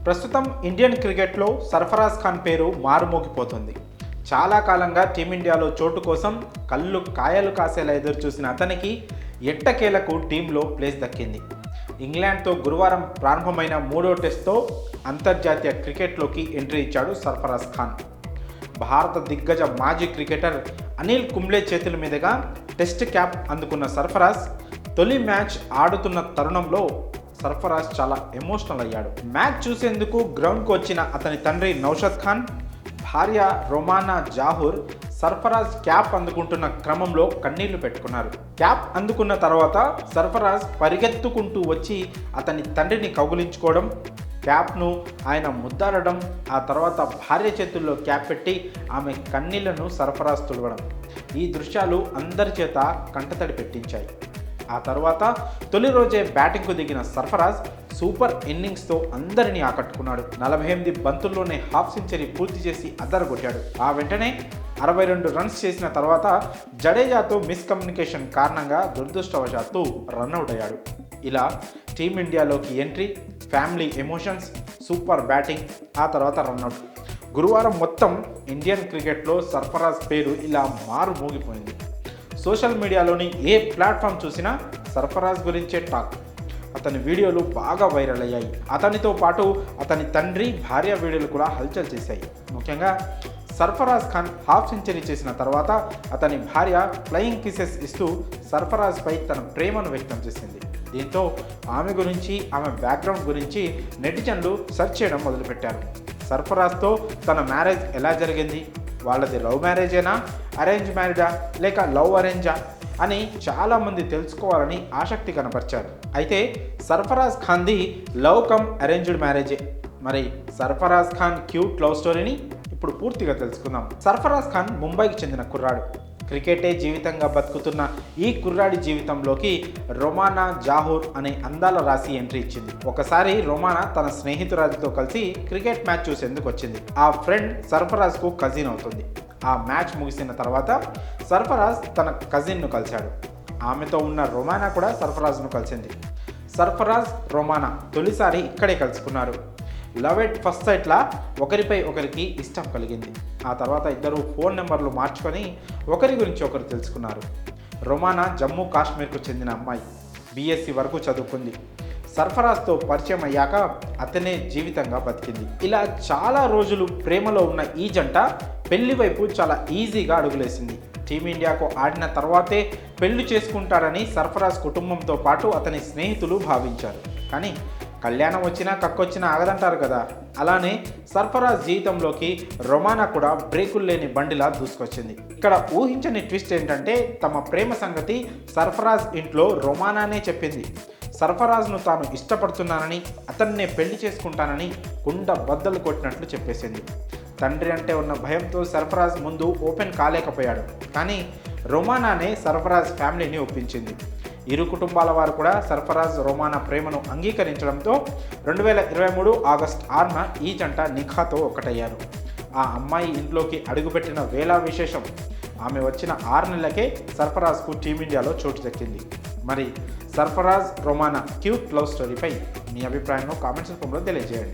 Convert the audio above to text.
ప్రస్తుతం ఇండియన్ క్రికెట్లో సర్ఫరాజ్ ఖాన్ పేరు మారుమోగిపోతుంది. చాలా కాలంగా టీమిండియాలో చోటు కోసం కళ్ళు కాయలు కాసేలా ఎదురు చూసిన అతనికి ఎట్టకేలకు టీంలో ప్లేస్ దక్కింది. ఇంగ్లాండ్తో గురువారం ప్రారంభమైన 3వ టెస్ట్తో అంతర్జాతీయ క్రికెట్లోకి ఎంట్రీ ఇచ్చాడు సర్ఫరాజ్ ఖాన్. భారత దిగ్గజ మాజీ క్రికెటర్ అనిల్ కుంబ్లే చేతుల మీదుగా టెస్ట్ క్యాప్ అందుకున్న సర్ఫరాజ్ తొలి మ్యాచ్ ఆడుతున్న తరుణంలో సర్ఫరాజ్ చాలా ఎమోషనల్ అయ్యాడు. మ్యాచ్ చూసేందుకు గ్రౌండ్కు వచ్చిన అతని తండ్రి నౌషద్ ఖాన్, భార్య రొమానా జాహూర్ సర్ఫరాజ్ క్యాప్ అందుకుంటున్న క్రమంలో కన్నీళ్లు పెట్టుకున్నారు. క్యాప్ అందుకున్న తర్వాత సర్ఫరాజ్ పరిగెత్తుకుంటూ వచ్చి అతని తండ్రిని కౌగిలించుకోవడం, క్యాప్ను ఆయన ముద్దాడడం, ఆ తర్వాత భార్య చేతుల్లో క్యాప్ పెట్టి ఆమె కన్నీళ్లను సర్ఫరాజ్ తుడవడం, ఈ దృశ్యాలు అందరి చేత కంటతడి పెట్టించాయి. ఆ తర్వాత తొలి రోజే బ్యాటింగ్కు దిగిన సర్ఫరాజ్ సూపర్ ఇన్నింగ్స్తో అందరినీ ఆకట్టుకున్నాడు. 48 బంతుల్లోనే హాఫ్ సెంచరీ పూర్తి చేసి అదరగొట్టాడు. ఆ వెంటనే 62 రన్స్ చేసిన తర్వాత జడేజాతో మిస్కమ్యూనికేషన్ కారణంగా దురదృష్టవశాత్తు రన్అట్ అయ్యాడు. ఇలా టీమిండియాలోకి entry, family emotions, super batting, ఆ తర్వాత రన్అట్. గురువారం మొత్తం ఇండియన్ క్రికెట్లో సర్ఫరాజ్ పేరు ఇలా మారుమోగిపోయింది. సోషల్ మీడియాలోని ఏ ప్లాట్ఫామ్ చూసినా సర్ఫరాజ్ గురించే టాక్. అతని వీడియోలు బాగా వైరల్ అయ్యాయి. అతనితో పాటు అతని తండ్రి, భార్య వీడియోలు కూడా హల్చల్ చేశాయి. ముఖ్యంగా సర్ఫరాజ్ ఖాన్ హాఫ్ సెంచరీ చేసిన తర్వాత అతని భార్య ఫ్లయింగ్ కిసెస్ ఇస్తూ సర్ఫరాజ్పై తన ప్రేమను వ్యక్తం చేసింది. దీంతో ఆమె గురించి, ఆమె బ్యాక్గ్రౌండ్ గురించి నెటిజన్లు సెర్చ్ చేయడం మొదలుపెట్టారు. సర్ఫరాజ్తో తన మ్యారేజ్ ఎలా జరిగింది, వాళ్ళది లవ్ మ్యారేజేనా, అరేంజ్ మ్యారేజా, లేక లవ్ అరేంజా అని చాలామంది తెలుసుకోవాలని ఆసక్తి కనపరిచారు. అయితే సర్ఫరాజ్ ఖాన్ది లవ్ కమ్ అరేంజ్డ్ మ్యారేజే. మరి సర్ఫరాజ్ ఖాన్ క్యూట్ లవ్ స్టోరీని ఇప్పుడు పూర్తిగా తెలుసుకుందాం. సర్ఫరాజ్ ఖాన్ ముంబైకి చెందిన కుర్రాడు. క్రికెటే జీవితంగా బతుకుతున్న ఈ కుర్రాడి జీవితంలోకి రొమానా జాహూర్ అనే అందాల రాశి ఎంట్రీ ఇచ్చింది. ఒకసారి రొమానా తన స్నేహితురాలితో కలిసి క్రికెట్ మ్యాచ్ చూసేందుకు వచ్చింది. ఆ ఫ్రెండ్ సర్ఫరాజ్కు కజిన్ అవుతుంది. ఆ మ్యాచ్ ముగిసిన తర్వాత సర్ఫరాజ్ తన కజిన్ను కలిశాడు. ఆమెతో ఉన్న రొమానా కూడా సర్ఫరాజ్ను కలిసింది. సర్ఫరాజ్, రొమానా తొలిసారి ఇక్కడే కలుసుకున్నారు. లవ్ ఎట్ ఫస్ట్ సైట్లా ఒకరిపై ఒకరికి ఇష్టం కలిగింది. ఆ తర్వాత ఇద్దరు ఫోన్ నెంబర్లు మార్చుకొని ఒకరి గురించి ఒకరు తెలుసుకున్నారు. రొమానా జమ్మూ కాశ్మీర్కు చెందిన అమ్మాయి, బీఎస్సీ వరకు చదువుకుంది. సర్ఫరాజ్తో పరిచయం అయ్యాక అతనే జీవితంగా బతికింది. ఇలా చాలా రోజులు ప్రేమలో ఉన్న ఈ జంట పెళ్లి వైపు చాలా ఈజీగా అడుగులేసింది. టీమిండియాకు ఆడిన తర్వాతే పెళ్లి చేసుకుంటాడని సర్ఫరాజ్ కుటుంబంతో పాటు అతని స్నేహితులు భావించారు. కానీ కళ్యాణం వచ్చినా కక్కొచ్చినా ఆగదంటారు కదా, అలానే సర్ఫరాజ్ జీవితంలోకి రొమానా కూడా బ్రేకులు లేని బండిలా దూసుకొచ్చింది. ఇక్కడ ఊహించని ట్విస్ట్ ఏంటంటే తమ ప్రేమ సంగతి సర్ఫరాజ్ ఇంట్లో రొమానానే చెప్పింది. సర్ఫరాజ్ను తాను ఇష్టపడుతున్నానని, అతన్నే పెళ్లి చేసుకుంటానని కుండ బద్దలు కొట్టినట్లు చెప్పేసింది. తండ్రి అంటే ఉన్న భయంతో సర్ఫరాజ్ ముందు ఓపెన్ కాలేకపోయాడు. కానీ రొమానానే సర్ఫరాజ్ ఫ్యామిలీని ఒప్పించింది. ఇరు కుటుంబాల వారు కూడా సర్ఫరాజ్, రొమానా ప్రేమను అంగీకరించడంతో 2023 ఆగస్టు 6న ఈ జంట నిఖాతో ఒక్కటయ్యారు. ఆ అమ్మాయి ఇంట్లోకి అడుగుపెట్టిన వేళ విశేషం. ఆమె వచ్చిన 6 నెలలకే సర్ఫరాజ్కు టీమిండియాలో చోటు దక్కింది. మరి సర్ఫరాజ్, రొమానా క్యూట్ లవ్ స్టోరీపై మీ అభిప్రాయంలో కామెంట్స్ రూపంలో తెలియజేయండి.